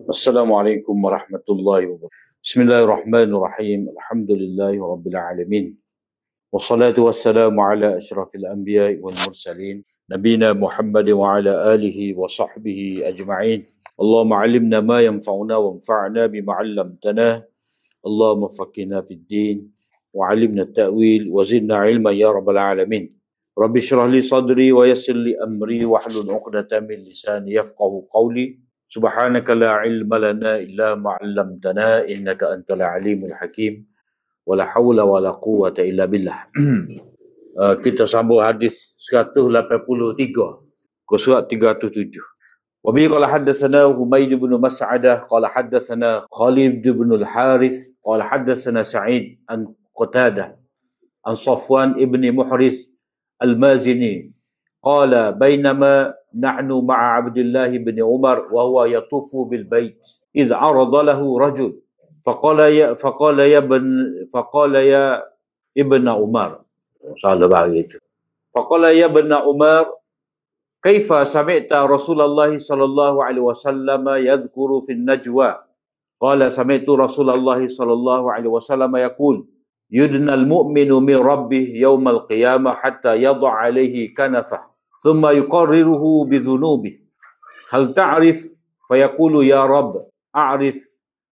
Assalamualaikum warahmatullahi wabarakatuh. Bismillahirrahmanirrahim. Alhamdulillahi rabbil alamin. Wassalatu wassalamu ala asyrafil anbiya'i wal mursalin. Nabina Muhammad wa ala alihi wa sahbihi ajma'in. Allahumma alimna ma yanfa'una wa anfa'na bima 'allamtana. Allahumma faqqihna fid din wa 'allimna at-ta'wil wa zidna 'ilman ya rabbal alamin. Rabbi shrah li sadri wa yassir li amri wa hlul 'uqdatam min lisani yafqahu qawli. Subhanaka la ilma lana illa ma 'allamtana innaka antal alimul hakim. Wala haula wala quwwata illa billah. Kita sambung hadis 183 ke surat 307. Wa bi qala haddatsana Humaid bin Mas'adah qala haddatsana Khalid bin al-Harith qala haddatsana Sa'id an Qatadah an Safwan ibn Muhriz al-Mazini qala bainama nahnu ma'a Abdullah bin Umar wa huwa yatufu bil bait idh arada lahu rajul faqala ya ibn Umar salah bagi itu faqala ya ibn Umar kaifa sami'ta Rasulullah sallallahu alaihi wasallam yadhkuru fi najwa qala sami'tu Rasulullah sallallahu alaihi wasallam yaqul yudna al-mu'minu min rabbih yawmal qiyamah hatta yad'a alaihi kanafah thumma yuqarriruhu bi dhunubihi hal ta'rif fayaqulu ya rabb a'rif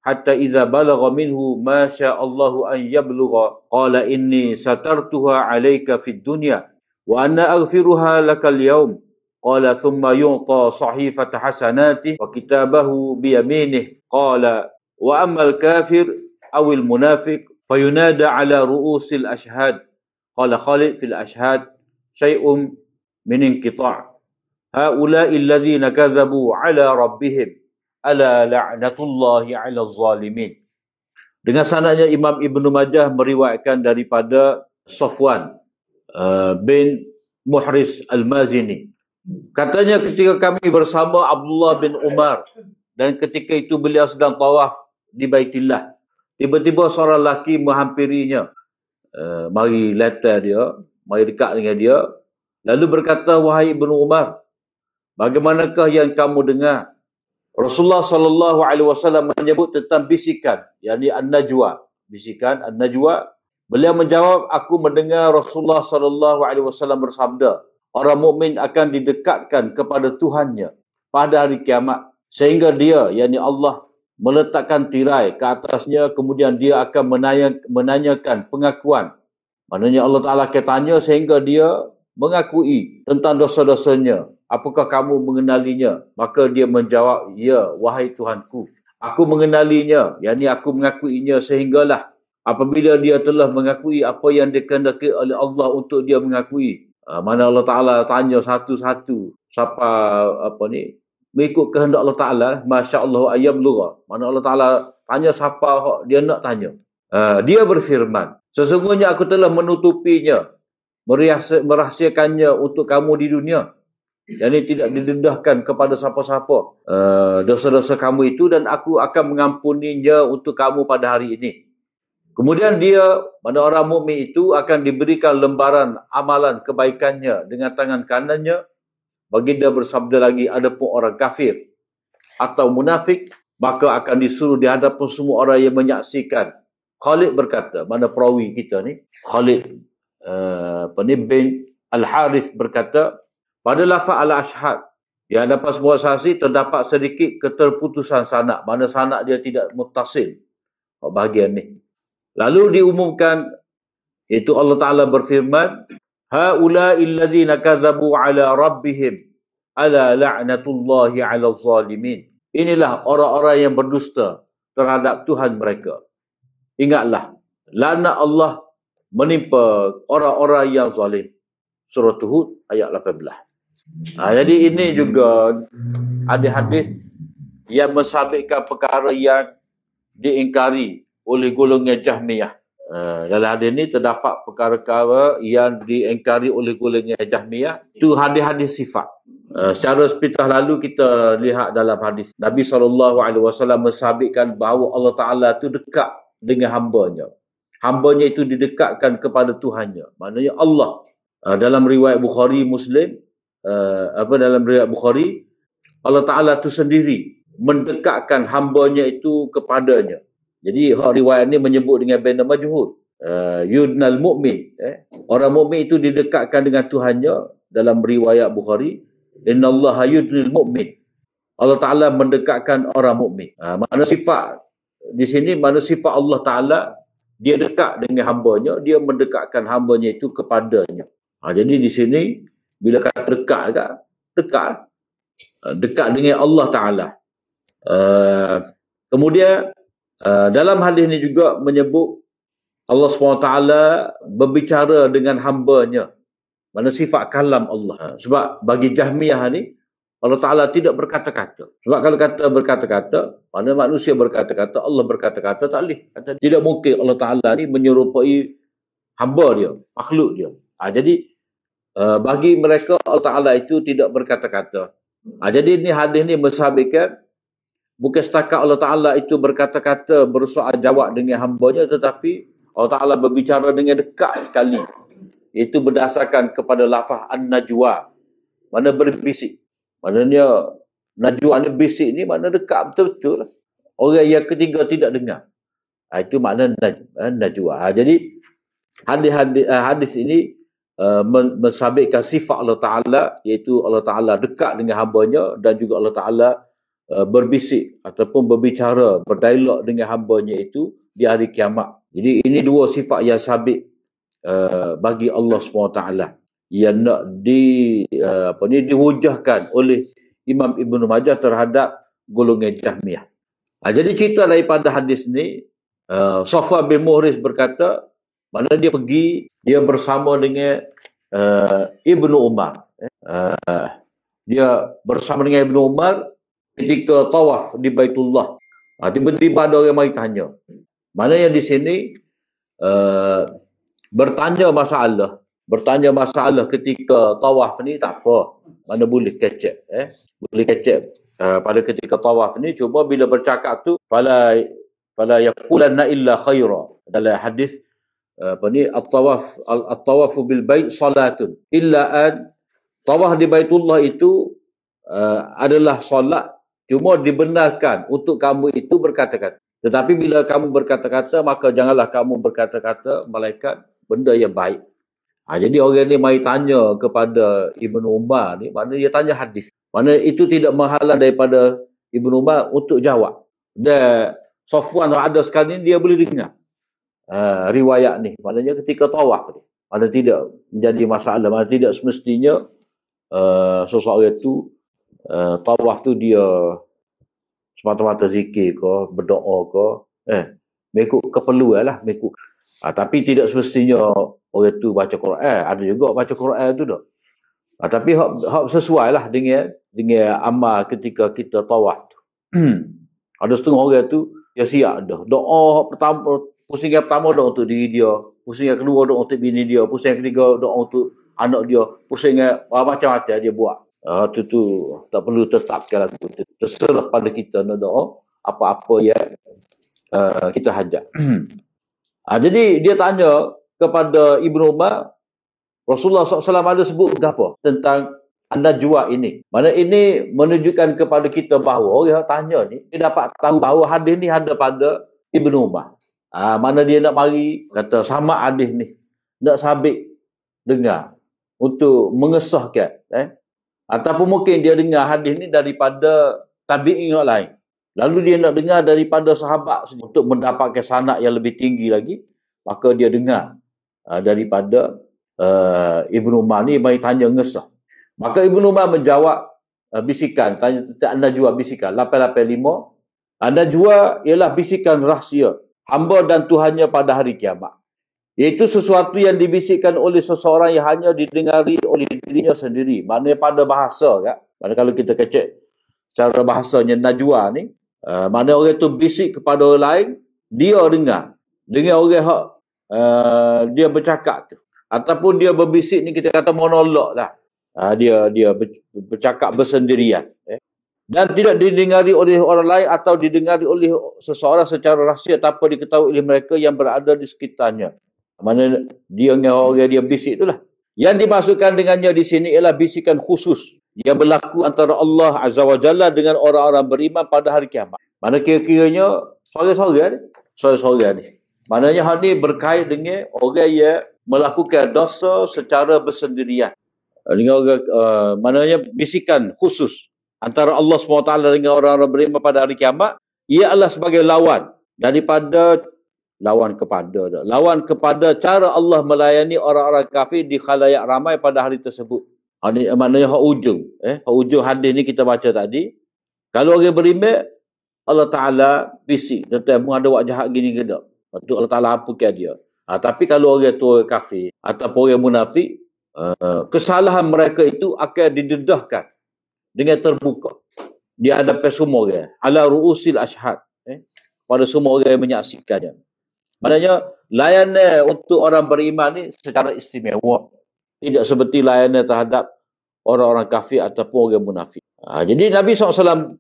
hatta idza balagha minhu ma syaa Allahu an yablugha qala inni satartuha 'alayka fid dunya wa anna aghfiruha lakal yawm qala thumma yu'ta sahifata hasanati wa kitabahu bi yaminihi qala wa ammal kafir aw al munafiq fayunada 'ala ru'usil ashhad qala Khalid fil ashhad shay'un min inqita' haula'i alladhina kadzabu 'ala rabbihim ala la'natullahi 'ala zalimin. Dengan sanadnya Imam Ibnu Majah meriwayatkan daripada Safwan bin Muhriz al-Mazini. Katanya ketika kami bersama Abdullah bin Umar dan ketika itu beliau sedang tawaf di Baitillah, tiba-tiba seorang lelaki menghampirinya, mari letak dia, mari dekat dengan dia, lalu berkata, wahai Ibnu Umar, bagaimanakah yang kamu dengar Rasulullah sallallahu alaihi wasallam menyebut tentang bisikan, yakni an-najwa, bisikan an-najwa. Beliau menjawab, aku mendengar Rasulullah sallallahu alaihi wasallam bersabda, orang mukmin akan didekatkan kepada Tuhannya pada hari kiamat sehingga dia, yakni Allah, meletakkan tirai ke atasnya, kemudian dia akan menanyakan pengakuan. Maknanya Allah Taala akan tanya sehingga dia mengakui tentang dosa-dosanya. Apakah kamu mengenalinya? Maka dia menjawab, ya, wahai Tuhanku, aku mengenalinya, yakni aku mengakuinya sehinggalah apabila dia telah mengakui apa yang dikehendaki oleh Allah untuk dia mengakui. Mana Allah Ta'ala tanya satu-satu siapa mengikut kehendak Allah Ta'ala, masyaallah ayyabluga. Mana Allah Ta'ala tanya siapa dia nak tanya. Dia berfirman, sesungguhnya aku telah menutupinya, merahsiakannya untuk kamu di dunia. Yang tidak didedahkan kepada siapa-siapa dosa-dosa kamu itu, dan aku akan mengampuninya untuk kamu pada hari ini. Kemudian dia, pada orang mukmin itu, akan diberikan lembaran amalan kebaikannya dengan tangan kanannya. Baginda bersabda lagi, adapun orang kafir atau munafik, maka akan disuruh di hadapan semua orang yang menyaksikan. Khalid berkata, mana perawi kita ni, Khalid bin Al-Harith berkata, pada lafaz al-ashhad, di hadapan semua saksi terdapat sedikit keterputusan sanad, mana sanad dia tidak muttasil bahagian ni. Lalu diumumkan, itu Allah Ta'ala berfirman, haula'i alladhina kadzabu 'ala rabbihim ala la'natullahi 'ala zalimin. Inilah orang-orang yang berdusta terhadap Tuhan mereka. Ingatlah, laknat Allah menimpa orang-orang yang zalim. Surah Hud ayat 18. Jadi ini juga ada hadis yang mensabitkan perkara yang diingkari oleh golongan Jahmiyah. Dalam hadis ini terdapat perkara-perkara yang diingkari oleh golongan Jahmiyah. Itu hadis-hadis sifat. Secara sepintas lalu kita lihat dalam hadis Nabi SAW mensabitkan bahawa Allah Ta'ala itu dekat dengan hambanya. Hambanya itu didekatkan kepada Tuhannya. Maknanya Allah. Dalam riwayat Bukhari Muslim, dalam riwayat Bukhari, Allah Ta'ala itu sendiri mendekatkan hambanya itu kepadanya. Jadi riwayat ini menyebut dengan bina majhul. Yudnal mu'min. Orang mukmin itu didekatkan dengan Tuhannya dalam riwayat Bukhari. Innallaha yudnil mu'min. Allah Ta'ala mendekatkan orang mukmin. Mana sifat di sini, mana sifat Allah Ta'ala, dia dekat dengan hambanya, dia mendekatkan hambanya itu kepadanya. Jadi di sini bila kata dekat dengan Allah Ta'ala. Kemudian dalam hadis ini juga menyebut Allah SWT berbicara dengan hambanya. Mana sifat kalam Allah. Sebab bagi Jahmiyah ni, Allah Ta'ala tidak berkata-kata. Sebab kalau kata berkata-kata, mana manusia berkata-kata, Allah berkata-kata, tak boleh. Tidak mungkin Allah Ta'ala ni menyerupai hamba dia, makhluk dia. Jadi, bagi mereka Allah Ta'ala itu tidak berkata-kata. Jadi ini hadis ni mensabitkan bukan setakat Allah Ta'ala itu berkata-kata, bersoal jawab dengan hambanya, tetapi Allah Ta'ala berbicara dengan dekat sekali. Itu berdasarkan kepada lafaz an-najwa. Mana berbisik. Maknanya najwa ni bisik ni mana dekat betul-betul lah. Orang yang ketiga tidak dengar. Itu makna najwa. Jadi hadis ini mensabitkan sifat Allah Ta'ala, iaitu Allah Ta'ala dekat dengan hambanya dan juga Allah Ta'ala berbisik ataupun berbicara, berdialog dengan hambanya itu di hari kiamat. Jadi ini dua sifat yang sabit bagi Allah SWT yang nak dihujahkan oleh Imam Ibn Majah terhadap golongan Jahmiyah. Jadi cerita daripada hadis ni, Safwan bin Muhriz berkata, mana dia pergi, dia bersama dengan Ibnu Umar. Dia bersama dengan Ibnu Umar ketika tawaf di Baitullah. Tiba-tiba ada orang mari tanya. Mana yang di sini bertanya masalah ketika tawaf ni tak apa. Mana boleh kecek. Boleh kecek. Pada ketika tawaf ni, cuma bila bercakap tu, fala yaqulanna illa khaira. Dalam hadis, at-tawafu bil bait salatun. Illa an, tawaf di Baitullah itu adalah solat. Cuma dibenarkan untuk kamu itu berkata-kata. Tetapi bila kamu berkata-kata, maka janganlah kamu berkata-kata malaikat benda yang baik. Jadi orang ni mari tanya kepada Ibnu Umar ni, mana dia tanya hadis. Mana itu tidak menghalang daripada Ibnu Umar untuk jawab. Dan Safwan ada sekali ni dia boleh dengar riwayat ni. Maknanya ketika tawaf ni, mana tidak menjadi masalah, mana tidak semestinya seseorang itu tawaf tu dia semata-mata zikir ke, berdoa ke, mengikut keperluan lah, mengikut. Tapi tidak semestinya orang tu baca Quran. Ada juga baca Quran tu dah. Tapi hak sesuai lah dengan amal ketika kita tawaf tu. Ada setengah orang tu dia siap dah. Doa pertama, pusingan pertama doa untuk diri dia, pusingan kedua doa untuk bini dia, pusingan ketiga doa untuk anak dia, pusingan macam-macam dia buat. Tu tak perlu tetapkan lagu tu. Terserah pada kita nak doa apa-apa yang kita hajat. Jadi dia tanya kepada Ibnu Umar, Rasulullah SAW ada sebut apa tentang an-najwa ini. Mana ini menunjukkan kepada kita bahawa orang yang tanya ni, dia dapat tahu bahawa hadis ni ada pada Ibnu Umar. Mana dia nak mari kata sama hadis ni, nak sabit dengar untuk mengesahkan. Ataupun mungkin dia dengar hadis ni daripada tabi'in yang lain. Lalu dia nak dengar daripada sahabat untuk mendapatkan sanad yang lebih tinggi lagi, maka dia dengar daripada Ibnu Umar ni mari tanya ngesah. Maka Ibnu Umar menjawab bisikan, tanya tentang an-najwa bisikan 885. An-najwa ialah bisikan rahsia hamba dan Tuhannya pada hari kiamat. Iaitu sesuatu yang dibisikkan oleh seseorang yang hanya didengari oleh dirinya sendiri. Maknanya pada bahasa kan. Maknanya kalau kita kecek cara bahasanya najwa ni, mana orang tu bisik kepada orang lain, dia dengar. Dengan orang hak dia bercakap tu. Ataupun dia berbisik ni kita kata monolog lah. Dia bercakap bersendirian. Dan tidak didengari oleh orang lain atau didengari oleh seseorang secara rahsia tanpa diketahui oleh mereka yang berada di sekitarnya. Mana dia dengan orang dia bisik itulah. Yang dimasukkan dengannya di sini ialah bisikan khusus yang berlaku antara Allah Azza wa Jalla dengan orang-orang beriman pada hari kiamat. Mana kira-kiranya sore-sore ni. Maknanya hal ni berkait dengan orang yang melakukan dosa secara bersendirian. Dengan orang, maknanya bisikan khusus antara Allah SWT dengan orang-orang beriman pada hari kiamat, ia adalah sebagai lawan kepada cara Allah melayani orang-orang kafir di khalayak ramai pada hari tersebut. Ini maknanya hak ujung hadis ni kita baca tadi. Kalau orang beriman, Allah Ta'ala bisik tentang mu ada buat jahat gini ke tak. Lepas tu Allah Ta'ala ampunkan dia. Tapi kalau orang tu orang kafir ataupun orang munafik, kesalahan mereka itu akan didedahkan dengan terbuka di hadapan semua orang. Ala ru'usil ashhad. Pada semua orang yang menyaksikannya. Maknanya layanan untuk orang beriman ni secara istimewa. Tidak seperti layanan terhadap orang-orang kafir ataupun orang munafik. Jadi Nabi SAW,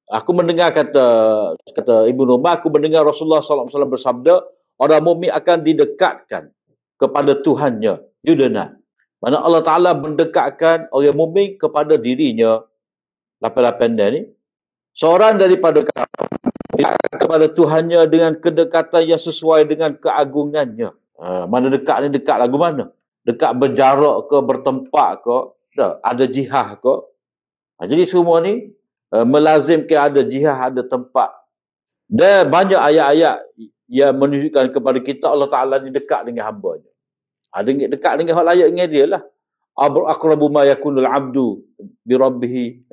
aku mendengar kata Ibnu Umar, aku mendengar Rasulullah SAW bersabda, orang mukmin akan didekatkan kepada Tuhannya. Judana. Mana Allah Ta'ala mendekatkan orang mukmin kepada dirinya. 88 ni. Seorang daripada kepada Tuhannya dengan kedekatan yang sesuai dengan keagungannya. Mana dekat ni dekat lagu mana? Dekat berjarak ke, bertempat ke, ada jihad ke. Jadi semua ni melazimkan ada jihad, ada tempat. Dan banyak ayat-ayat yang menunjukkan kepada kita Allah Ta'ala ni dekat dengan hamba-Nya. Dekat dengan hak layak dengan dia lah. Aqrabu ma yakunul abdu bi rabbih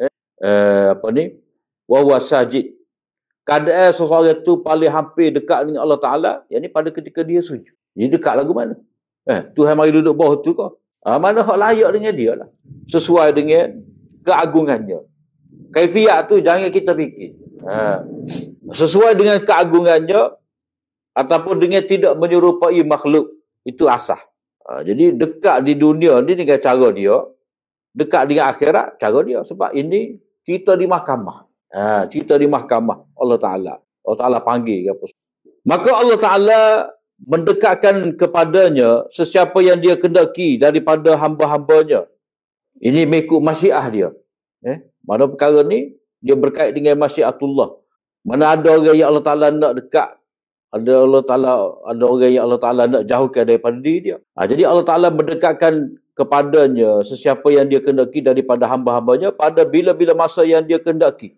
wa huwa sajid. Keadaan seseorang tu paling hampir dekat dengan Allah Ta'ala, yang ni pada ketika dia sujud. Dia dekat lagu mana? Tuhan mari duduk bawah tu kau. Mana hak layak dengan dia lah. Sesuai dengan keagungannya. Kaifiat tu jangan kita fikir. Sesuai dengan keagungannya ataupun dengan tidak menyerupai makhluk. Itu asah. Jadi dekat di dunia ni dengan cara dia. Dekat dengan akhirat cara dia. Sebab ini cerita di mahkamah. Cerita di mahkamah Allah Ta'ala. Allah Ta'ala panggil ke apa. Maka Allah Ta'ala mendekatkan kepadanya sesiapa yang dia kendaki daripada hamba-hambanya. Ini mengikut masyiah dia. Mana perkara ni dia berkait dengan masyiatullah. Mana ada orang yang Allah Ta'ala nak dekat, ada orang yang Allah Ta'ala nak jauhkan daripada diri dia. Jadi Allah Ta'ala mendekatkan kepadanya sesiapa yang dia kendaki daripada hamba-hambanya pada bila-bila masa yang dia kendaki.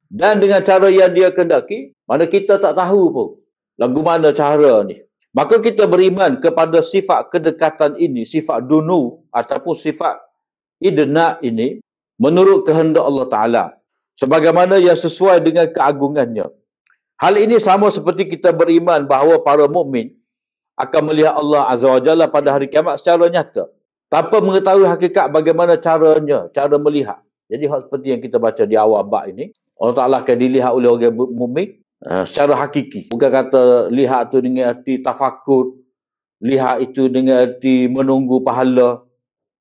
Dan dengan cara yang dia kendaki, mana kita tak tahu pun lagu mana cara ni. Maka kita beriman kepada sifat kedekatan ini, sifat dunu ataupun sifat idna ini menurut kehendak Allah Ta'ala. Sebagaimana yang sesuai dengan keagungannya. Hal ini sama seperti kita beriman bahawa para mukmin akan melihat Allah Azza wa Jalla pada hari kiamat secara nyata. Tanpa mengetahui hakikat bagaimana caranya, cara melihat. Jadi hal seperti yang kita baca di awal bab ini. Allah Ta'ala akan dilihat oleh orang mukmin secara hakiki. Bukan kata lihat tu dengan arti tafakur, lihat itu dengan arti menunggu pahala.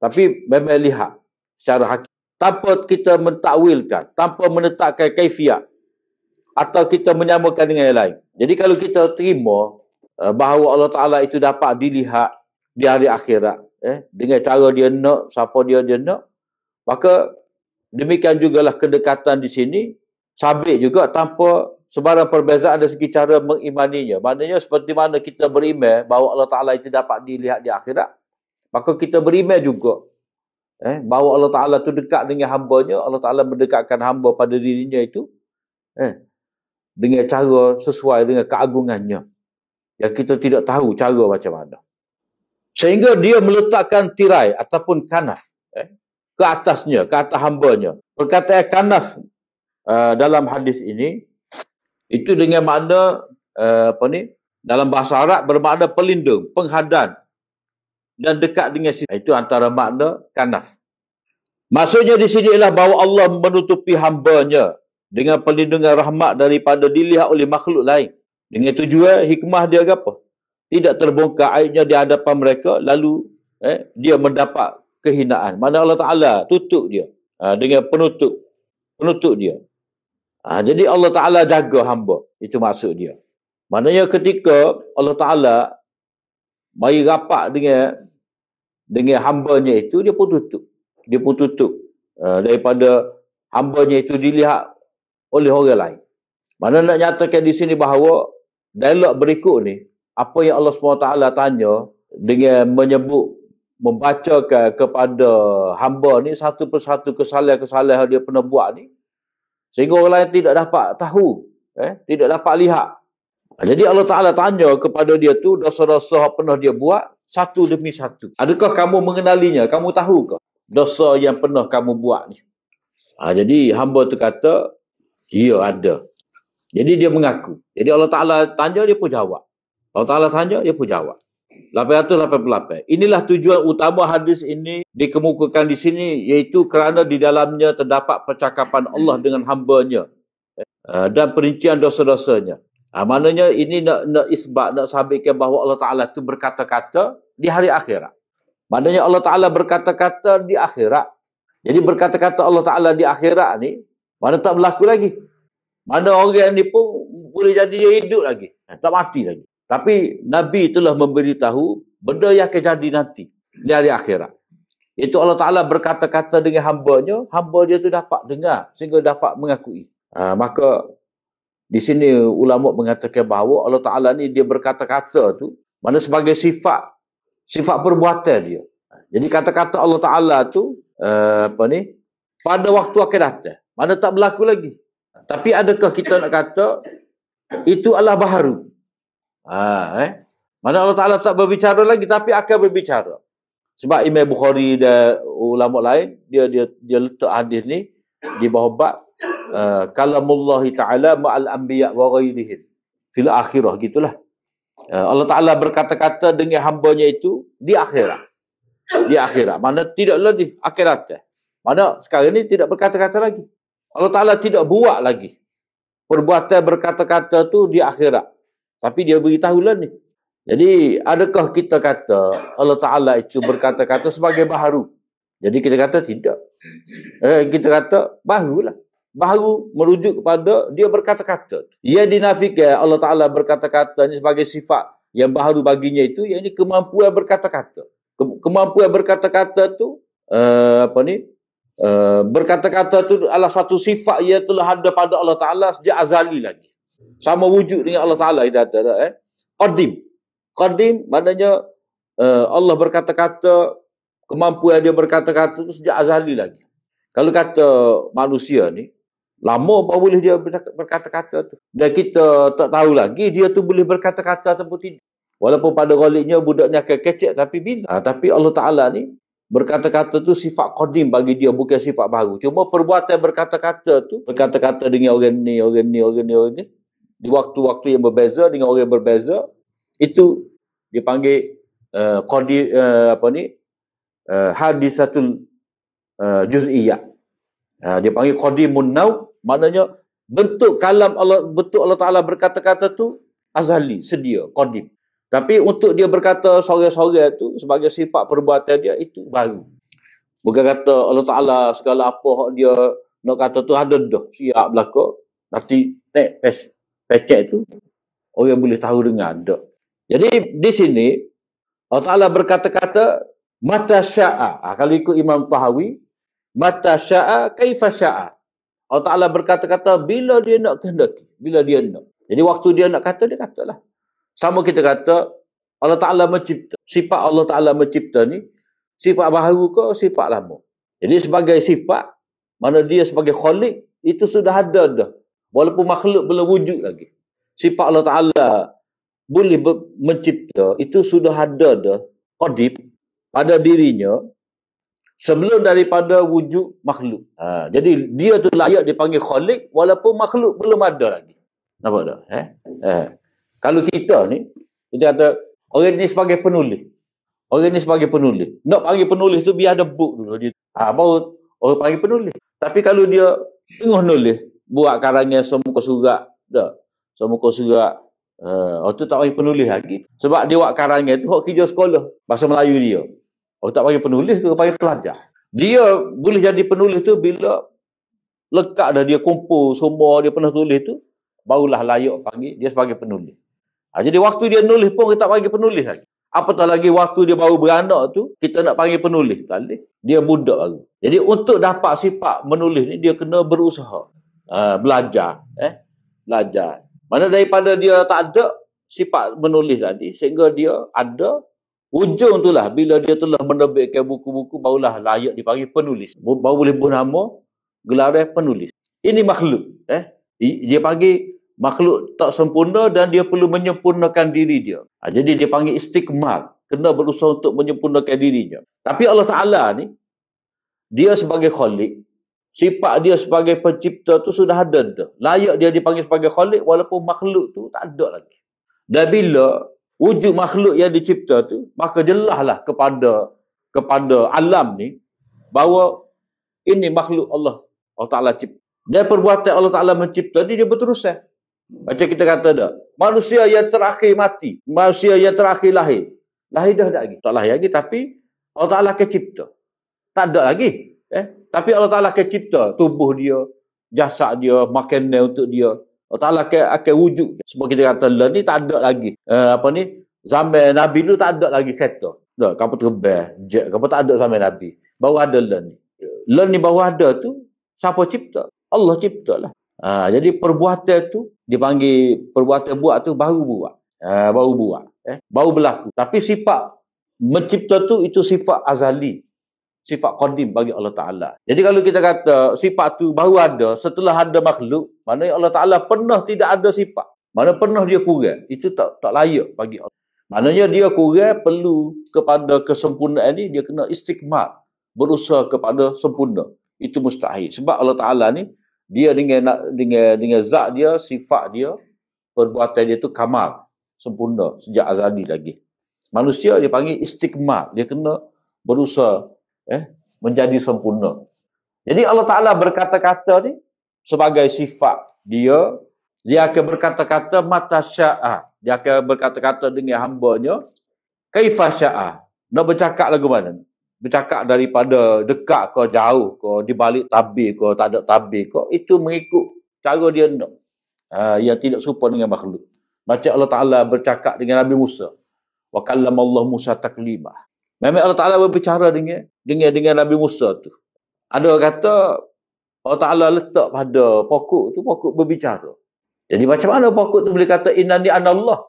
Tapi memang lihat secara hakiki. Tanpa kita mentakwilkan, tanpa menetapkan kaifiat. Atau kita menyamakan dengan yang lain. Jadi kalau kita terima bahawa Allah Ta'ala itu dapat dilihat di hari akhirat. Dengan cara dia nak, siapa dia nak. Maka demikian jugalah kedekatan di sini. Sabit juga tanpa sebarang perbezaan dari segi cara mengimaninya. Maknanya seperti mana kita beriman bahawa Allah Ta'ala itu dapat dilihat di akhirat. Maka kita beriman juga. Bahawa Allah Ta'ala itu dekat dengan hamba-Nya. Allah Ta'ala mendekatkan hamba pada dirinya itu. Dengan cara sesuai dengan keagungannya. Yang kita tidak tahu cara macam mana. Sehingga dia meletakkan tirai ataupun kanaf. Ke atasnya, ke atas hamba-Nya. Perkataan kanaf dalam hadis ini itu dengan makna dalam bahasa Arab bermakna pelindung, penghadan dan dekat dengan sisi. Itu antara makna kanaf. Maksudnya di sini ialah bahawa Allah menutupi hamba-Nya dengan perlindungan rahmat daripada dilihat oleh makhluk lain. Dengan tujuan hikmah dia apa? Tidak terbongkar aibnya di hadapan mereka lalu dia mendapat kehinaan. Mana Allah Ta'ala tutup dia dengan penutup dia. Jadi Allah Ta'ala jaga hamba. Itu maksud dia. Maknanya ketika Allah Ta'ala mari rapat dengan hamba-Nya itu, dia pun tutup. daripada hambanya itu dilihat oleh orang lain. Mana nak nyatakan di sini bahawa dialog berikut ni, apa yang Allah SWT tanya dengan menyebut, membacakan kepada hamba ni satu persatu kesalahan-kesalahan dia pernah buat ni, sehingga orang lain tidak dapat tahu, tidak dapat lihat. Jadi Allah Ta'ala tanya kepada dia tu dosa-dosa pernah dia buat satu demi satu. Adakah kamu mengenalinya? Kamu tahu ke dosa yang pernah kamu buat ni? Jadi hamba tu kata, ya ada. Jadi dia mengaku. Jadi Allah Ta'ala tanya, dia pun jawab. Allah Ta'ala tanya, dia pun jawab. 888. Inilah tujuan utama hadis ini dikemukakan di sini, iaitu kerana di dalamnya terdapat percakapan Allah dengan hambanya dan perincian dosa-dosanya. Maknanya ini nak isbat, nak sabitkan bahawa Allah Ta'ala itu berkata-kata di hari akhirat. Maknanya Allah Ta'ala berkata-kata di akhirat. Jadi berkata-kata Allah Ta'ala di akhirat ni, mana tak berlaku lagi. Mana orang ni pun boleh jadi dia hidup lagi. Tak mati lagi. Tapi Nabi telah memberitahu benda yang akan jadi nanti di hari akhirat. Itu Allah Ta'ala berkata-kata dengan hambanya, hamba dia tu dapat dengar sehingga dapat mengakui. Maka di sini ulama mengatakan bahawa Allah Ta'ala ni dia berkata-kata tu mana sebagai sifat perbuatan dia. Jadi kata-kata Allah Ta'ala tu pada waktu akan datang, mana tak berlaku lagi. Tapi adakah kita nak kata itu adalah baharu? Mana Allah Ta'ala tak berbicara lagi tapi akan berbicara. Sebab Imam Bukhari dan ulama lain dia letak hadis ni di bawah bab kalamullahi ta'ala ma'al anbiya wa ghairihim fil akhirah, gitulah. Allah Ta'ala berkata-kata dengan hambanya itu di akhirat. Di akhirat. Mana tidaklah di akhirat. Mana sekarang ni tidak berkata-kata lagi. Allah Ta'ala tidak buat lagi perbuatan berkata-kata tu di akhirat. Tapi dia beritahulah ni. Jadi adakah kita kata Allah Ta'ala itu berkata-kata sebagai baharu? Jadi kita kata tidak. Kita kata baharulah. Baharu merujuk kepada dia berkata-kata. Ia dinafikan Allah Ta'ala berkata-kata ni sebagai sifat yang baharu baginya itu, yang ini kemampuan berkata-kata. Kemampuan berkata-kata tu berkata-kata tu adalah satu sifat yang telah ada pada Allah Ta'ala sejak azali lagi. Sama wujud dengan Allah Ta'ala. Qadim maknanya Allah berkata-kata, kemampuan dia berkata-kata tu sejak azali lagi. Kalau kata manusia ni, lama baru boleh dia berkata-kata tu. Dan kita tak tahu lagi dia tu boleh berkata-kata ataupun tidak. Walaupun pada galiknya budaknya akan kecek, tapi bila. Tapi Allah Ta'ala ni berkata-kata tu sifat qadim bagi dia, bukan sifat baru. Cuma perbuatan berkata-kata tu, berkata-kata dengan orang ni. Di waktu-waktu yang berbeza, dengan orang yang berbeza, itu dipanggil hadisatul juz'iyah. Dia panggil qadimun naw, maknanya bentuk kalam Allah, bentuk Allah Ta'ala berkata-kata tu azali, sedia, qadim. Tapi untuk dia berkata sorang-sorang tu sebagai sifat perbuatan dia, itu baru. Bukan kata Allah Ta'ala segala apa dia nak kata tu ada dah siap belaka, nanti pecek tu orang boleh tahu dengan ada. Jadi di sini Allah Ta'ala berkata-kata mata sya'a. Kalau ikut Imam Tahawi, mata sya'a kaifa sya'a. Allah Ta'ala berkata-kata bila dia nak kehendaki, bila dia nak. Jadi waktu dia nak kata, dia katalah. Sama kita kata Allah Ta'ala mencipta. Sifat Allah Ta'ala mencipta ni sifat baharu ke sifat lama. Jadi sebagai sifat, mana dia sebagai khalik, itu sudah ada dah. Walaupun makhluk belum wujud lagi. Sifat Allah Ta'ala boleh mencipta, itu sudah ada dah, qadim, pada dirinya sebelum daripada wujud makhluk. Jadi dia tu layak dipanggil khalik walaupun makhluk belum ada lagi. Nampak tak? Kalau kita ni, kita kata orang ni sebagai penulis. Orang ni sebagai penulis. Nak panggil penulis tu biar ada book dulu dia. Baru orang panggil penulis. Tapi kalau dia tengah nulis, buat karangan semuka surat, dah. Semuka surat, tu tak panggil penulis lagi. Sebab dia buat karangan tu hak kerja sekolah bahasa Melayu dia. Tak panggil penulis tu, panggil pelajar. Dia boleh jadi penulis tu bila lekat dah dia kumpul semua dia pernah tulis tu, barulah layak panggil dia sebagai penulis. Jadi waktu dia nulis pun kita tak panggil penulis lagi. Apatah lagi waktu dia baru beranak tu, kita nak panggil penulis. Tak boleh. Dia budak baru. Jadi untuk dapat sifat menulis ni, dia kena berusaha. Belajar. Belajar. Mana daripada dia tak ada sifat menulis tadi, sehingga dia ada, ujung tu lah, bila dia telah menerbitkan buku-buku, barulah layak dipanggil penulis. Baru boleh bernama gelaran penulis. Ini makhluk. Dia panggil makhluk tak sempurna dan dia perlu menyempurnakan diri dia. Jadi dia panggil istikmal. Kena berusaha untuk menyempurnakan dirinya. Tapi Allah Ta'ala ni, dia sebagai khalik, sifat dia sebagai pencipta tu sudah ada dah. Layak dia dipanggil sebagai khalik walaupun makhluk tu tak ada lagi. Dan bila wujud makhluk yang dicipta tu, maka jelaslah kepada alam ni bahawa ini makhluk Allah Ta'ala cipta. Dan perbuatan Allah Ta'ala mencipta ni dia berterusan. Macam kita kata dah, manusia yang terakhir mati, manusia yang terakhir lahir. Lahir dah tak lagi. Tak lahir lagi, tapi Allah Ta'ala akan cipta. Tak ada lagi. Tapi Allah Ta'ala akan cipta tubuh dia, jasad dia, makanan untuk dia. Allah Ta'ala akan wujud. Sebab kita kata, learn ni tak ada lagi. Zaman Nabi tu tak ada lagi kereta. Tak, kapal terbang, jet, kapal tak ada zaman Nabi. Baru ada learn ni. Learn ni baru ada tu, siapa cipta? Allah cipta lah. Jadi perbuatan tu dipanggil perbuatan buat tu baru buat. Baru berlaku. Tapi sifat mencipta tu itu sifat azali. Sifat qadim bagi Allah Ta'ala. Jadi kalau kita kata sifat tu baru ada setelah ada makhluk, maknanya Allah Ta'ala pernah tidak ada sifat. Mana pernah dia kurang. Itu tak layak bagi Allah. Maknanya dia kurang perlu kepada kesempurnaan ni, dia kena istikmal. Berusaha kepada sempurna. Itu mustahil. Sebab Allah Ta'ala ni, dia dengan zat dia, sifat dia, perbuatan dia tu kamal, sempurna sejak azali lagi. Manusia dia panggil istikmal, dia kena berusaha menjadi sempurna. Jadi Allah Ta'ala berkata-kata ni sebagai sifat dia akan berkata-kata mata sya'a, dia akan berkata-kata dengan hambanya kaifa sya'a. Nak bercakap lagu mana? Bercakap daripada dekat ke jauh ke, di balik tabir ke, tak ada tabir ke, itu mengikut cara dia nak. Yang tidak serupa dengan makhluk. Macam Allah Ta'ala bercakap dengan Nabi Musa. Wa kallamallahu Musa taklima. Memang Allah Ta'ala berbicara dengan Nabi Musa tu. Ada kata Allah Ta'ala letak pada pokok tu, pokok berbicara. Jadi macam mana pokok tu boleh kata innani anallah?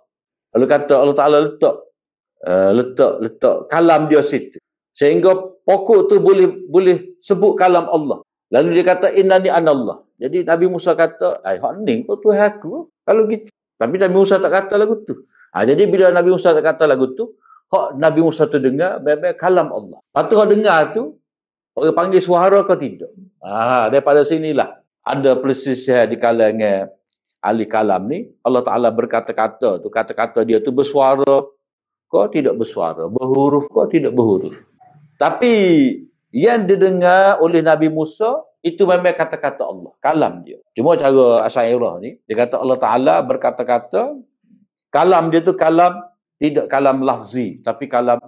Kalau kata Allah Ta'ala letak kalam dia situ. Sehingga pokok tu boleh sebut kalam Allah. Lalu dia kata innani anallah. Jadi Nabi Musa kata, hak ni kau Tuhan aku. Kalau gitu. Tapi Nabi Musa tak kata lagu tu. Jadi bila Nabi Musa tak kata lagu tu, hak Nabi Musa tu dengar memang kalam Allah. Lepas tu hak dengar tu, orang panggil suara ke tidak. Daripada sinilah ada perselisihan di kalangan ahli kalam ni. Allah Ta'ala berkata-kata tu, kata-kata dia tu bersuara ke tidak bersuara, berhuruf ke tidak berhuruf. Tapi yang didengar oleh Nabi Musa itu memang kata-kata Allah, kalam dia. Cuma cara Asy'ariyah ni, dia kata Allah Ta'ala berkata-kata, kalam dia tu kalam, tidak kalam lafzi, tapi kalam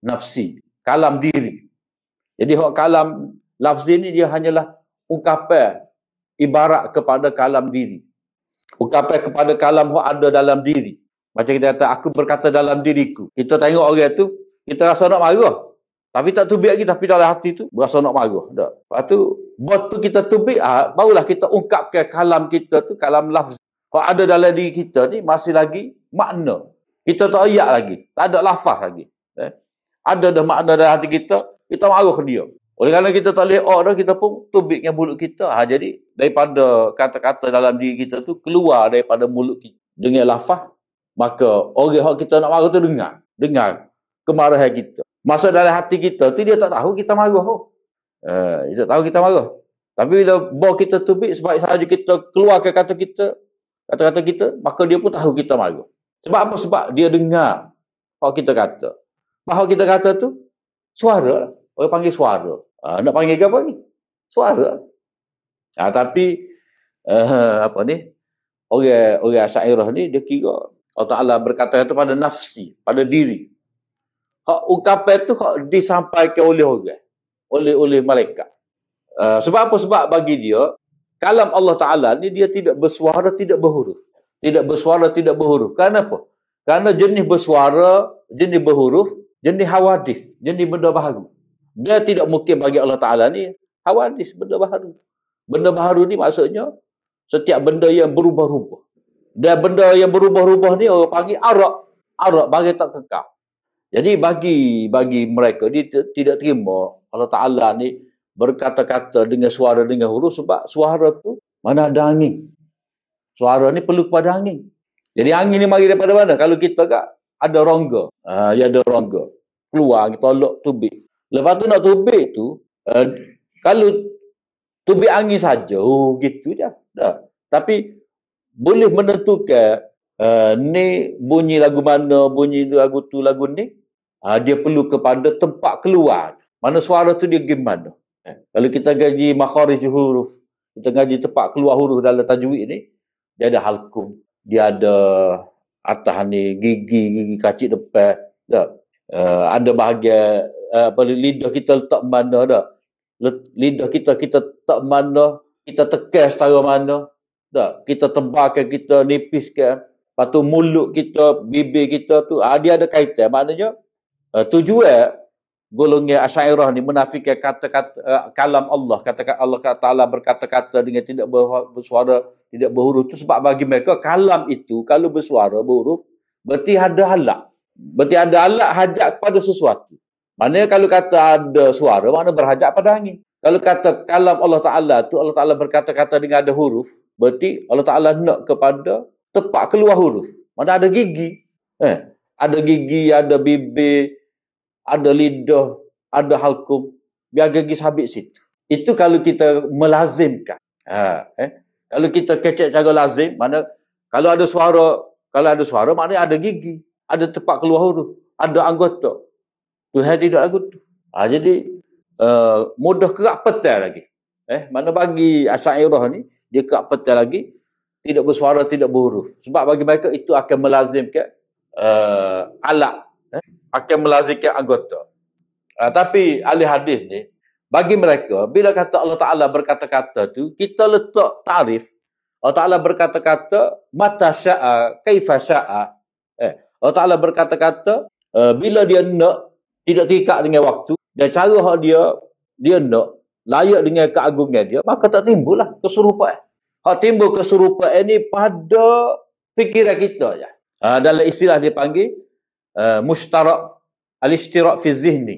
nafsi, kalam diri. Jadi hak kalam lafzi ni dia hanyalah ungkapan ibarat kepada kalam diri. Ungkapan kepada kalam yang ada dalam diri. Macam kita kata, aku berkata dalam diriku. Kita tengok orang tu, kita rasa nak marah. Tapi tak tubik lagi, tapi dalam hati tu berasa nak marah. Lepas tu, bot tu kita tubik, barulah kita ungkapkan kalam kita tu, kalam lafz. Kalau ada dalam diri kita ni, masih lagi makna. Kita tak ayat lagi. Tak ada lafaz lagi. Ada dah makna dalam hati kita marah ke dia. Oleh kerana kita tak boleh dah, kita pun tubik dengan mulut kita. Jadi, daripada kata-kata dalam diri kita tu, keluar daripada mulut kita. Dengan lafaz, maka orang yang kita nak marah tu dengar kemarahan kita. Masa dalam hati kita tu dia tak tahu kita marah. Dia tak tahu kita marah. Tapi bila bawa kita tubik, sebab sahaja kita keluarkan kata-kata kita, maka dia pun tahu kita marah. Sebab apa? Sebab dia dengar apa kita kata. Apa kita kata tu suara. Orang panggil suara. Nak panggil apa ni? Suara. Tapi apa ni? Orang Asy'ariyah ni dia kira Allah Ta'ala berkata itu pada nafsi, pada diri. Hak ungkapan itu hak disampaikan oleh orang, oleh malaikat. Sebab apa? Sebab bagi dia kalam Allah Ta'ala ni dia tidak bersuara, tidak berhuruf. Tidak bersuara, tidak berhuruf. Kenapa? Kerana jenis bersuara, jenis berhuruf, jenis hawadis, jenis benda baharu. Dia tidak mungkin bagi Allah Ta'ala ni hawadis, benda baharu. Benda baharu ni maksudnya setiap benda yang berubah-ubah. Dan benda yang berubah-ubah ni orang panggil arak. Arak bagi tak kekal. Jadi bagi mereka dia tidak terima Allah Ta'ala ni berkata-kata dengan suara dengan huruf, sebab suara tu mana ada angin. Suara ni perlu kepada angin. Jadi angin ni mari daripada mana? Kalau kita ada rongga. Dia ada rongga. Keluar, kita tolak tubik. Lepas tu nak tubik tu, kalau tubik angin saja, gitu je. Dah. Tapi boleh menentukan ni bunyi lagu mana, bunyi lagu tu, lagu ni. Dia perlu kepada tempat keluar. Mana suara tu dia gimana. Kalau kita gaji makharij huruf, kita gaji tempat keluar huruf dalam tajwid ni, dia ada halkum. Dia ada atas ni gigi kacik depan dah. Ada bahagian lidah kita letak mana dah. Lidah kita letak mana, kita tekan setara mana dah. Kita tebalkan, kita nipiskan. Lepas tu mulut kita, bibir kita tu dia ada kaitan. Maknanya tujuan golongan Asy'ariyah ni menafikan kata-kata kalam Allah, kata Allah Ta'ala berkata-kata dengan tidak bersuara, tidak berhuruf tu, sebab bagi mereka kalam itu kalau bersuara berhuruf berarti ada halak. Berarti ada halak hajat kepada sesuatu. Maknanya kalau kata ada suara, makna berhajat pada angin. Kalau kata kalam Allah Ta'ala tu, Allah Ta'ala berkata-kata dengan ada huruf, berarti Allah Ta'ala nak kepada tempat keluar huruf. Mana ada gigi. Ada gigi, ada bibir, ada lidah, ada halkum. Biar gigi habis situ. Itu kalau kita melazimkan. Kalau kita kecek cara lazim, mana kalau ada suara, maknanya ada gigi, ada tempat keluar huruf, ada anggota. Tuhan tidak lagu tu. Jadi mudah kerak petai lagi. Mana bagi Asy'ariyah ni, dia kerak petai lagi, tidak bersuara, tidak berhuruf. Sebab bagi mereka itu akan melazimkan alat. Akan melazimkan anggota. Tapi ahli hadis ni, bagi mereka, bila kata Allah Ta'ala berkata-kata tu, kita letak tarif. Allah Ta'ala berkata-kata, mata sya'a, kaifa sya'a. Allah Ta'ala berkata-kata, bila dia nak, tidak terikat dengan waktu, dan cara dia nak, layak dengan keagungan dia, maka tak timbullah keserupaan. Hak timbul keserupaan ni pada fikiran kita je. Dalam istilah dia panggil, mushtarak, al-ishtirak fi zihni.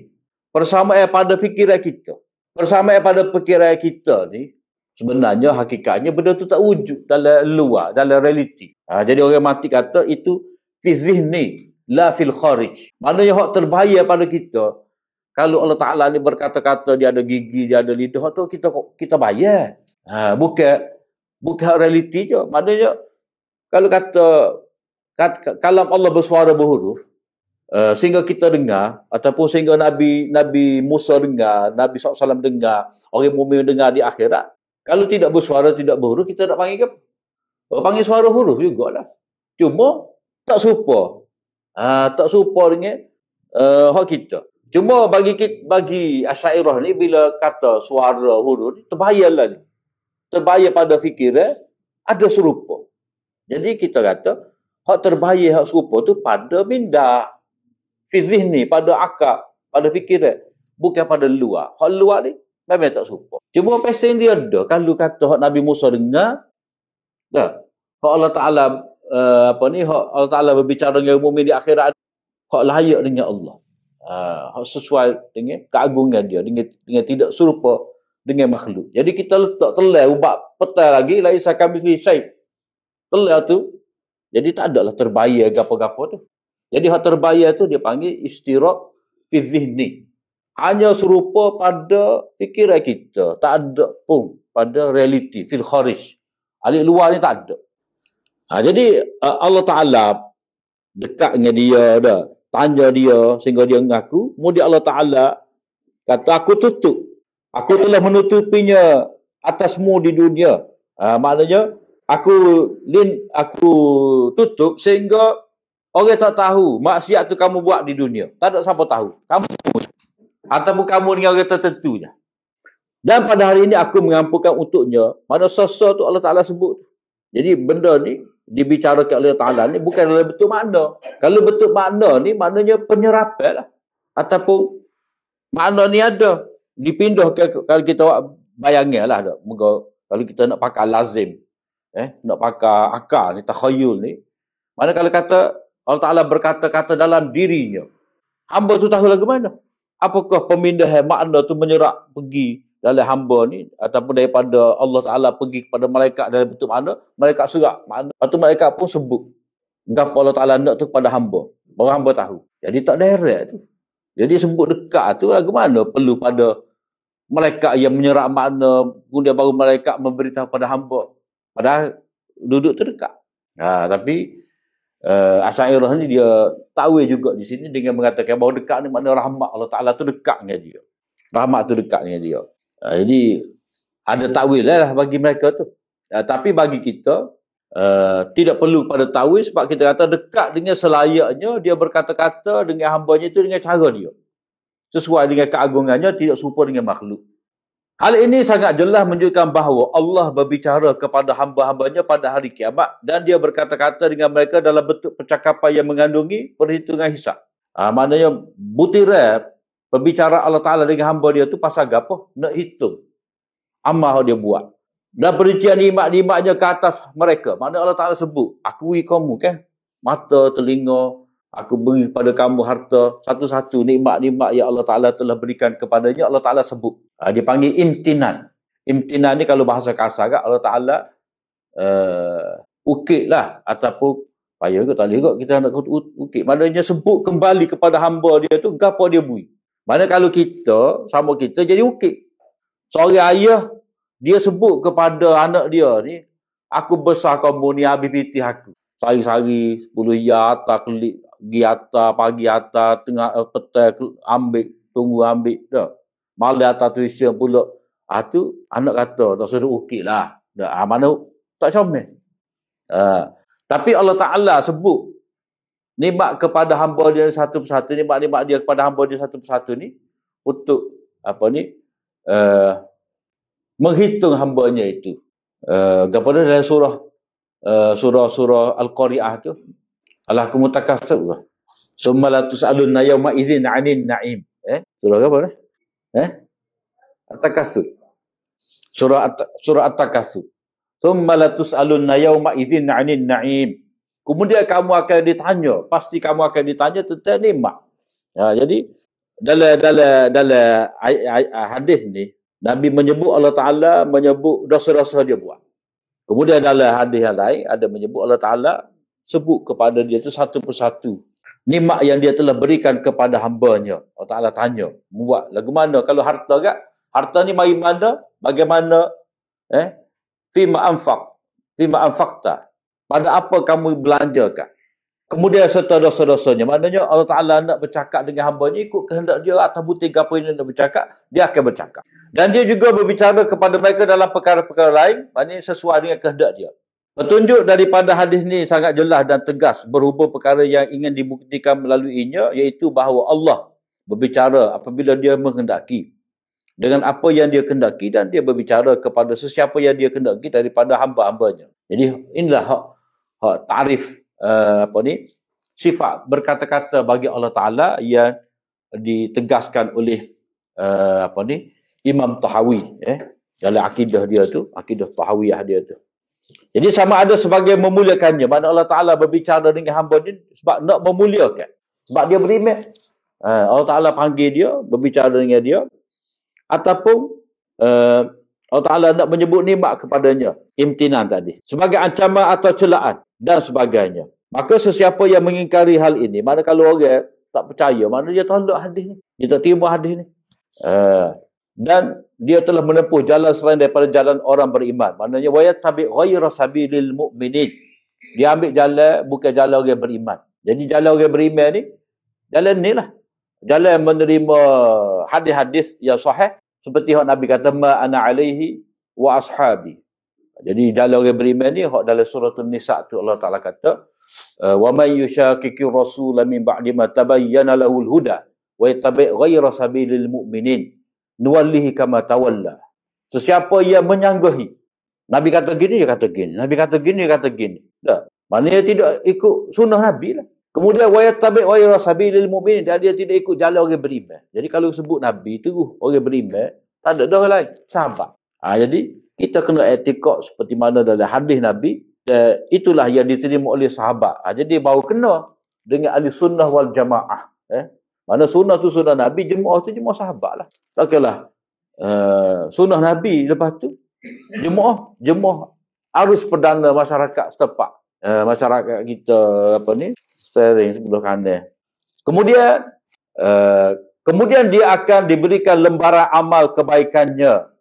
Persamaan pada fikiran kita. Persamaan pada fikiran kita ni, sebenarnya hakikatnya benda tu tak wujud dalam luar, dalam realiti. Jadi orang mati kata itu fi zihni, la fil kharij. Maknanya hak terbayar pada kita. Kalau Allah Ta'ala ni berkata-kata, dia ada gigi, dia ada lidah, hak tu kita bayar. Bukan realiti je. Maknanya kalau kata kalam Allah bersuara berhuruf, sehingga kita dengar, ataupun sehingga Nabi Musa dengar, Nabi SAW dengar, orang mukmin dengar di akhirat. Kalau tidak bersuara, tidak berhuruf, kita nak panggil ke? Panggil suara huruf jugalah. Cuma tak serupa. Tak serupa dengan hak kita. Cuma bagi Asy'ariyah ni, bila kata suara huruf, terbayarlah ni. Terbayar pada fikiran, ada serupa. Jadi kita kata, hak terbayar, hak serupa tu pada minda. Fi zihni, pada akal, pada fikiran. Bukan pada luar. Hak luar ni memang tak serupa. Cuma pesen dia ada. Kalau kata hak Nabi Musa dengar, dah. Hak Allah Ta'ala, hak Allah Ta'ala berbicara dengan mukmin di akhirat, hak layak dengan Allah. Hak sesuai dengan keagungan dia, dengan tidak serupa dengan makhluk. Jadi kita letak telai ubat petai lagi, laisa kamitslihi syai'. Telai tu, jadi tak adalah terbayar gapo-gapo tu. Jadi hak terbayar tu dia panggil ishtirak fi zihni. Hanya serupa pada fikiran kita, tak ada pun pada realiti fil kharij. Alik luar ni tak ada. Jadi Allah Ta'ala dekat dengan dia dah, tanya dia sehingga dia mengaku. Kemudian Allah Ta'ala kata, aku tutup. Aku telah menutupinya atasmu di dunia. Maknanya aku tutup sehingga orang tak tahu maksiat tu kamu buat di dunia. Tak ada siapa tahu. Kamu ataupun kamu dengan orang tertentu je. Dan pada hari ini aku mengampunkan untuknya. Mana sasa tu Allah Ta'ala sebut. Jadi benda ni dibicarakan oleh Ta'ala ni bukan dalam bentuk makna. Kalau bentuk makna ni maknanya penyerapan lah. Ataupun makna ni ada. Dipindahkan, kalau kita bayangkan lah. Kalau kita nak pakai lazim, nak pakai akal ni, takhayul ni. Mana kalau kata Allah Ta'ala berkata-kata dalam dirinya, hamba tu tahu lagu mana? Apakah pemindahan makna tu menyerap pergi dalam hamba ni, ataupun daripada Allah Ta'ala pergi kepada malaikat dalam bentuk makna, malaikat serap makna. Lepas tu malaikat pun sebut apa Allah Ta'ala nak tu kepada hamba, baru hamba tahu. Jadi tak direct tu. Jadi sebut dekat tu lagu mana perlu pada malaikat yang menyerap makna, kemudian baru malaikat memberitahu pada hamba. Padahal duduk tu dekat. Tapi Asy'ariyah ni dia tahu juga di sini dengan mengatakan bahawa dekat ni makna rahmat Allah Ta'ala tu dekat dengan dia. Rahmat tu dekat dengan dia. Jadi ada takwil lah bagi mereka tu. Tapi bagi kita tidak perlu pada takwil, sebab kita kata dekat dengan selayaknya dia berkata-kata dengan hambanya itu dengan cara dia. Sesuai dengan keagungannya, tidak serupa dengan makhluk. Hal ini sangat jelas menunjukkan bahawa Allah berbicara kepada hamba-hambanya pada hari kiamat dan dia berkata-kata dengan mereka dalam bentuk percakapan yang mengandungi perhitungan hisab. Maknanya butiran perbicaraan Allah Ta'ala dengan hamba dia tu pasal apa? Nak hitung amal dia buat. Dan perincian nikmat-nikmatnya ke atas mereka. Maknanya Allah Ta'ala sebut, aku beri kamu kan mata, telinga, aku beri kepada kamu harta, satu-satu nikmat-nikmat yang Allah Ta'ala telah berikan kepadanya, Allah Ta'ala sebut. Dia panggil imtinan. Imtinan ni kalau bahasa kasar kan, Allah Ta'ala ukit lah, ataupun payah ke tak boleh kita nak ukit. Maknanya sebut kembali kepada hamba dia tu, apa dia beri. Mana kalau kita, sama kita jadi ukit. Seorang ayah, dia sebut kepada anak dia ni, aku besar kamu ni habis pitih aku. Sehari-hari 10 ya atas kelik, pergi atas, pagi atas, tengah petang ambil, tunggu ambil dah. Malam atas tuition pula. Tu anak kata, tak suruh ukit lah. Mana tak comel. Tapi Allah Ta'ala sebut nikmat kepada hamba dia satu persatu, nikmat-nikmat dia kepada hamba dia satu persatu ni untuk menghitung hambanya itu. Kepada dalam surah Al-Qari'ah tu, Allah kumutakassir lah. Summa la tus'alun yawma idzin 'anil na'im. Surah apa ni? At-Takatsur. Surah At-Takatsur. Summa la tus'alun yawma idzin 'anil na'im. Kemudian kamu akan ditanya, pasti kamu akan ditanya tentang nikmat. Jadi dalam hadis ni Nabi menyebut Allah Ta'ala menyebut dosa-dosa dia buat. Kemudian dalam hadis yang lain ada menyebut Allah Ta'ala sebut kepada dia tu satu persatu nikmat yang dia telah berikan kepada hambanya. Allah Ta'ala tanya, buat lagu mana? Kalau harta kan? Harta ni mari mana? Bagaimana? Fima anfaqta. Pada apa kamu belanjakan? Kemudian serta dosa-dosanya. Maknanya Allah Ta'ala nak bercakap dengan hambanya ikut kehendak dia atas butir apa yang dia nak bercakap, dia akan bercakap. Dan dia juga berbicara kepada mereka dalam perkara-perkara lain, maknanya sesuai dengan kehendak dia. Petunjuk daripada hadis ni sangat jelas dan tegas berhubung perkara yang ingin dibuktikan melaluinya, iaitu bahawa Allah berbicara apabila dia menghendaki dengan apa yang dia kehendaki, dan dia berbicara kepada sesiapa yang dia kehendaki daripada hamba-hambanya. Jadi inilah hak tarif sifat berkata-kata bagi Allah Ta'ala yang ditegaskan oleh Imam Tahawi dalam akidah dia tu, akidah Tahawiyah dia tu. Jadi sama ada sebagai memuliakannya, mana Allah Ta'ala berbicara dengan hamba dia sebab nak memuliakan, sebab dia beriman. Allah Ta'ala panggil dia, berbicara dengan dia, ataupun Allah Ta'ala nak menyebut nikmat kepadanya, imtinan tadi, sebagai ancaman atau celaan dan sebagainya. Maka sesiapa yang mengingkari hal ini, mana kalau orang tak percaya, mana dia tolak hadis ni, dia tak terima hadis ni, dan dia telah menempuh jalan selain daripada jalan orang beriman. Maknanya wayat tabi ghayra sabilil mu'minin. Dia ambil jalan bukan jalan orang beriman. Jadi jalan orang beriman ni, jalan ni lah, jalan menerima hadis-hadis yang sahih, seperti yang Nabi kata, ma ana alaihi wa ashabi. Jadi jalan orang beriman ni, dalam surah An-Nisa tu Allah Ta'ala kata, wa man yushaqiqir rasula min ba'di ma tabayyana lahul huda wa yattabi' ghayra sabilil mu'minin nuwallihi kama tawalla. Sesiapa yang menyanggahi, Nabi kata gini, dia kata gini. Nabi kata gini, dia kata gini. Dah. Maknanya tidak ikut sunnah Nabi lah. Kemudian wa yattabi' ghayra sabilil mu'minin, dia tidak ikut jalan orang beriman. Jadi kalau sebut Nabi tu orang beriman, tak ada dah lain, sahabat. Jadi kita kena etikad seperti mana dalam hadis Nabi, dan itulah yang diterima oleh sahabat. Jadi baru kena dengan ahli sunnah wal jamaah. Mana sunnah tu sunnah Nabi, jemaah tu jemaah sahabat lah. Takkanlah sunnah Nabi, lepas tu jemaah arus perdana masyarakat setempat. Masyarakat kita steering sebelah kanan. Kemudian dia akan diberikan lembaran amal kebaikannya.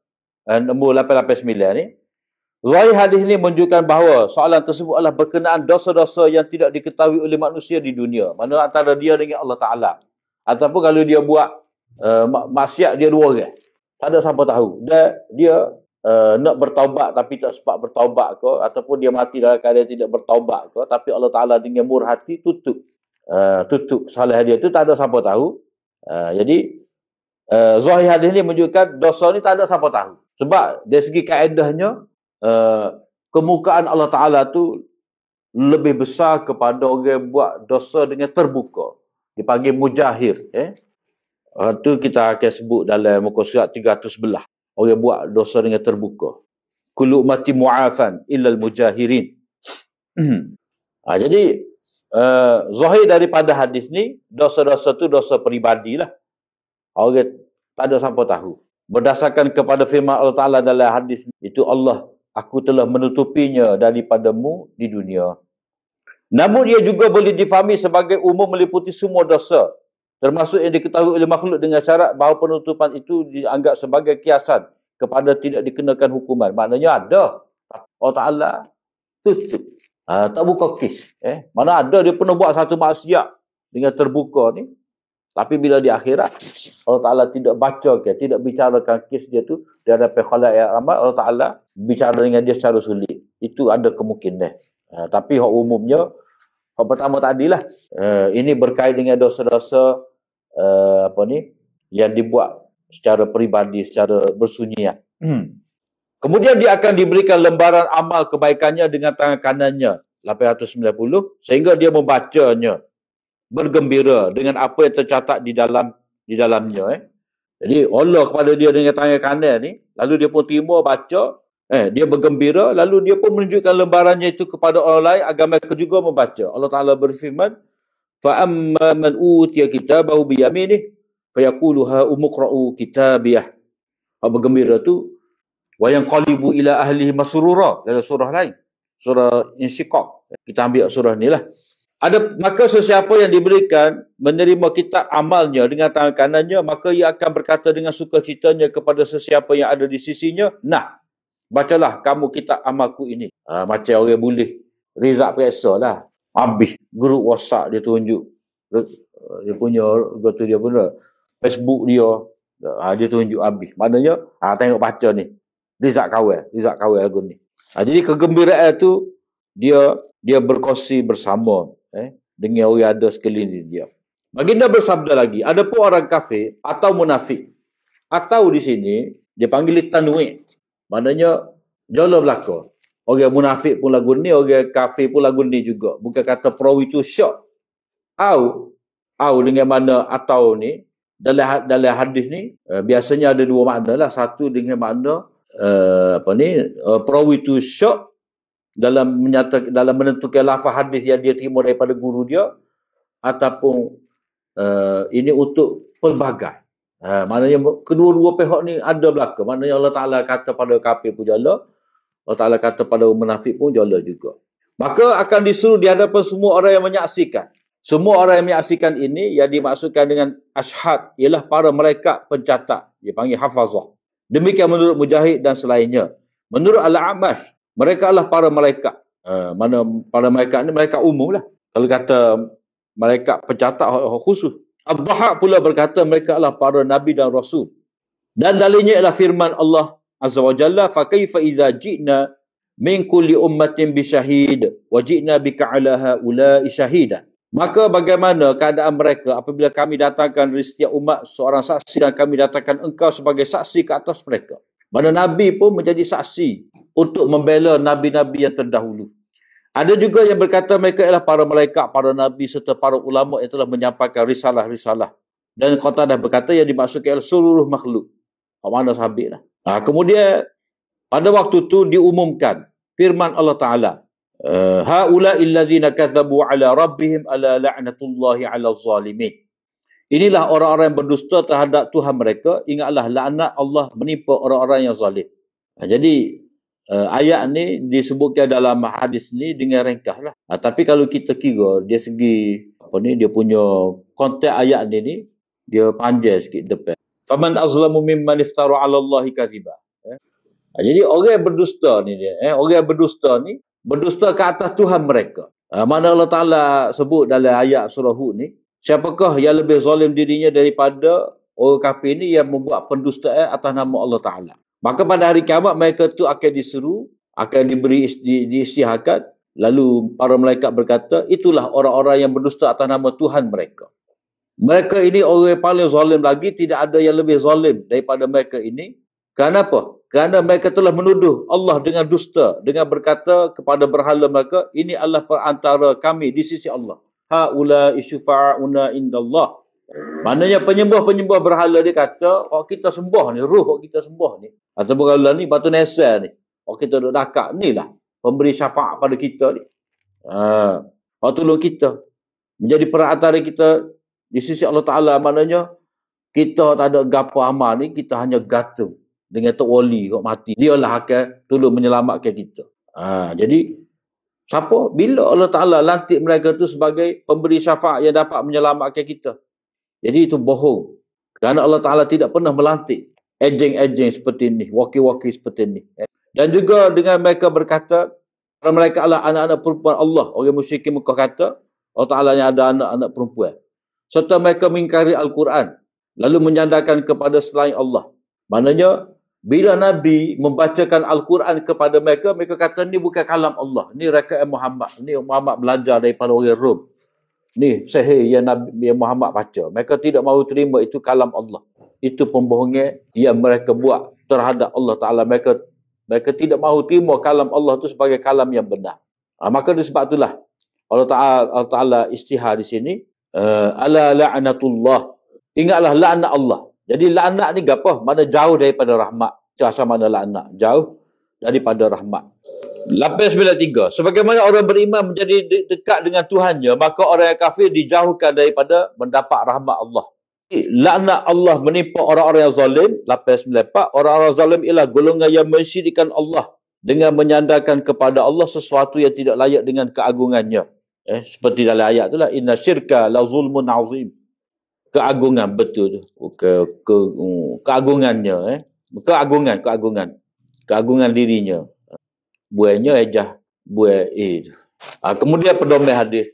Nombor 889 ni. Zahir hadis ni menunjukkan bahawa soalan tersebut adalah berkenaan dosa-dosa yang tidak diketahui oleh manusia di dunia. Mana antara dia dengan Allah Ta'ala. Ataupun kalau dia buat maksiat, dia dua orang. Tak ada siapa tahu. Dia nak bertaubat tapi tak sempat bertaubat ke, ataupun dia mati dalam keadaan tidak bertaubat ke, tapi Allah Ta'ala dengan murah hati tutup salah dia tu, tak ada siapa tahu. Jadi zahir hadis ni menunjukkan dosa ni tak ada siapa tahu. Sebab dari segi kaedahnya kemukaan Allah Ta'ala tu lebih besar kepada orang buat dosa dengan terbuka. Dipanggil mujahir. Itu kita akan sebut dalam muka surat 311. Orang buat dosa dengan terbuka. Kullu ummati mu'afan illal mujahirin. Jadi zahir daripada hadis ni, dosa-dosa tu dosa peribadilah. Orang tak ada siapa tahu. Berdasarkan kepada firman Allah Ta'ala dalam hadis itu, Allah, aku telah menutupinya daripadamu di dunia. Namun ia juga boleh difahami sebagai umum meliputi semua dosa, termasuk yang diketahui oleh makhluk, dengan syarat bahawa penutupan itu dianggap sebagai kiasan kepada tidak dikenakan hukuman. Maknanya ada. Allah Ta'ala tutup. Tak buka kes. Mana ada dia pernah buat satu maksiat dengan terbuka ni. Tapi bila di akhirat, Allah Ta'ala tidak baca ke, tidak bicarakan kes dia tu di hadapan khalaik yang ramai, Allah Ta'ala bicara dengan dia secara sulit. Itu ada kemungkinan. Tapi hak umumnya, hak pertama tadilah, ini berkait dengan dosa-dosa yang dibuat secara peribadi, secara bersunyian. Kemudian dia akan diberikan lembaran amal kebaikannya dengan tangan kanannya, 890, sehingga dia membacanya bergembira dengan apa yang tercatat di dalamnya. Jadi Allah kepada dia dengan tangan kanan ni, lalu dia pun terima baca, dia bergembira, lalu dia pun menunjukkan lembarannya itu kepada orang lain agar mereka juga membaca. Allah Ta'ala berfirman, fa amma man utiya kitabahu bi yaminih fayaqulu ha umqra'u kitabiyah. Bergembira tu wa yanqalibu ila ahlihi masrura, dalam surah lain, surah Insyiqaq. Kita ambil surah ni lah. Maka sesiapa yang diberikan menerima kitab amalnya dengan tangan kanannya, maka ia akan berkata dengan sukacitanya kepada sesiapa yang ada di sisinya, nah, bacalah kamu kitab amalku ini. Macam orang boleh Rizak periksa lah. Habis grup WhatsApp dia tunjuk. Dia punya Facebook dia. Dia tunjuk habis. Maknanya, tengok baca ni. Rizak kawal lagu ni. Jadi kegembiraan tu, dia berkongsi bersama dengan orang ada sekeliling dia. Baginda bersabda lagi, ada pun orang kafir atau munafik, atau di sini dia panggil tanwi', maknanya jauh belaka. Orang munafik pun lagu ni, orang kafir pun lagu ni juga. Bukan kata perawi itu syok. Au dengan mana atau ni dalam hadis ni biasanya ada dua makna lah. Satu dengan makna perawi itu syok dalam menentukan lafaz hadis yang dia terima daripada guru dia, ataupun ini untuk pelbagai. Maknanya kedua-dua pihak ni ada belaka. Maknanya Allah Ta'ala kata pada kafir pun jala, Allah Ta'ala kata pada munafik pun jala juga. Maka akan disuruh di hadapan semua orang yang menyaksikan. Semua orang yang menyaksikan ini yang dimaksudkan dengan ashad ialah para malaikat pencatat. Dia panggil hafazah. Demikian menurut Mujahid dan selainnya. Menurut Al-A'mash, mereka adalah para malaikat. Mana para malaikat ni malaikat umum lah. Kalau kata malaikat pencatat khusus. Ad-Dhahak pula berkata mereka adalah para nabi dan rasul. Dan dalilnya ialah firman Allah Azza wa Jalla, fa kaifa idza ji'na min kulli ummatin bi syahid wa ji'na bika 'ala haula'i syahida. Maka bagaimana keadaan mereka apabila kami datangkan dari setiap umat seorang saksi dan kami datangkan engkau sebagai saksi ke atas mereka. Mana nabi pun menjadi saksi untuk membela nabi-nabi yang terdahulu. Ada juga yang berkata mereka ialah para malaikat, para nabi serta para ulama yang telah menyampaikan risalah-risalah. Dan Qatadah berkata yang dimaksudkan ialah seluruh makhluk. Mana sahabat lah. Kemudian pada waktu itu diumumkan firman Allah Ta'ala, haula'i allazina kadzabu ala rabbihim ala la'natullahi ala zalimin. Inilah orang-orang yang berdusta terhadap Tuhan mereka. Ingatlah laknat Allah menimpa orang-orang yang zalim. Jadi ayat ni disebutkan dalam hadis ni dengan ringkas lah. Tapi kalau kita kira dia segi dia punya konteks ayat ni dia panjang sikit depan. Faman azlamu mimman iftara 'ala Allahi kadhiba. Jadi orang yang berdusta ni orang yang berdusta ni berdusta ke atas Tuhan mereka. Mana Allah Taala sebut dalam ayat surah Hud ni, siapakah yang lebih zalim dirinya daripada orang kafir ni yang membuat pendustaan atas nama Allah Taala. Maka pada hari kiamat mereka tu akan diseru, akan diberi diisytiharkan, lalu para malaikat berkata, itulah orang-orang yang berdusta atas nama Tuhan mereka. Mereka ini orang yang paling zalim lagi, tidak ada yang lebih zalim daripada mereka ini. Kenapa? Kerana mereka telah menuduh Allah dengan dusta, dengan berkata kepada berhala mereka, ini adalah perantara kami di sisi Allah. Haula'i syufa'una indallah. Maknanya penyembah-penyembah berhala dia kata, kita sembah ni, ruh kita sembah ni, atau berhala ni, batu nesar ni, kita duduk dakak ni lah pemberi syafaat pada kita ni. Tolong kita menjadi perantara kita di sisi Allah Ta'ala. Maknanya kita tak ada gapo amal ni, kita hanya gantung dengan Tok Wali kok mati. Dia lah akan tolong menyelamatkan kita. Jadi siapa? Bila Allah Ta'ala lantik mereka tu sebagai pemberi syafaat yang dapat menyelamatkan kita. Jadi itu bohong. Kerana Allah Ta'ala tidak pernah melantik ejeng-ejeng seperti ini, wakil-wakil seperti ini. Dan juga dengan mereka berkata, mereka adalah anak-anak perempuan Allah. Orang musyrikin Mekah kata, Allah Ta'ala yang ada anak-anak perempuan. Serta mereka mengingkari Al-Quran, lalu menyandarkan kepada selain Allah. Maknanya, bila Nabi membacakan Al-Quran kepada mereka, mereka kata, ni bukan kalam Allah. Ni rakaat Muhammad. Ni Muhammad belajar daripada orang Rom. Ni sihir yang Muhammad baca. Mereka tidak mahu terima itu kalam Allah. Itu pembohongan yang mereka buat terhadap Allah Ta'ala. Mereka tidak mahu terima kalam Allah itu sebagai kalam yang benar. Maka disebab itulah Allah Ta'ala istihar di sini. Ala la'natullah. Ingatlah la'nat Allah. Jadi la'nat ni apa? Mana jauh daripada rahmat. Asal mana la'nat? Jauh daripada rahmat. 893. Sebagaimana orang beriman menjadi dekat dengan Tuhannya, maka orang yang kafir dijauhkan daripada mendapat rahmat Allah. Laknat Allah menimpa orang-orang yang zalim. 894. Orang-orang zalim ialah golongan yang mensyirikkan Allah dengan menyandarkan kepada Allah sesuatu yang tidak layak dengan keagungannya. Seperti dalam ayat itulah, inna syirka la zulmun azim. Keagungan betul tu. Keagungannya. Keagungan dirinya. Buahnya ejah buah kemudian pedoman hadis.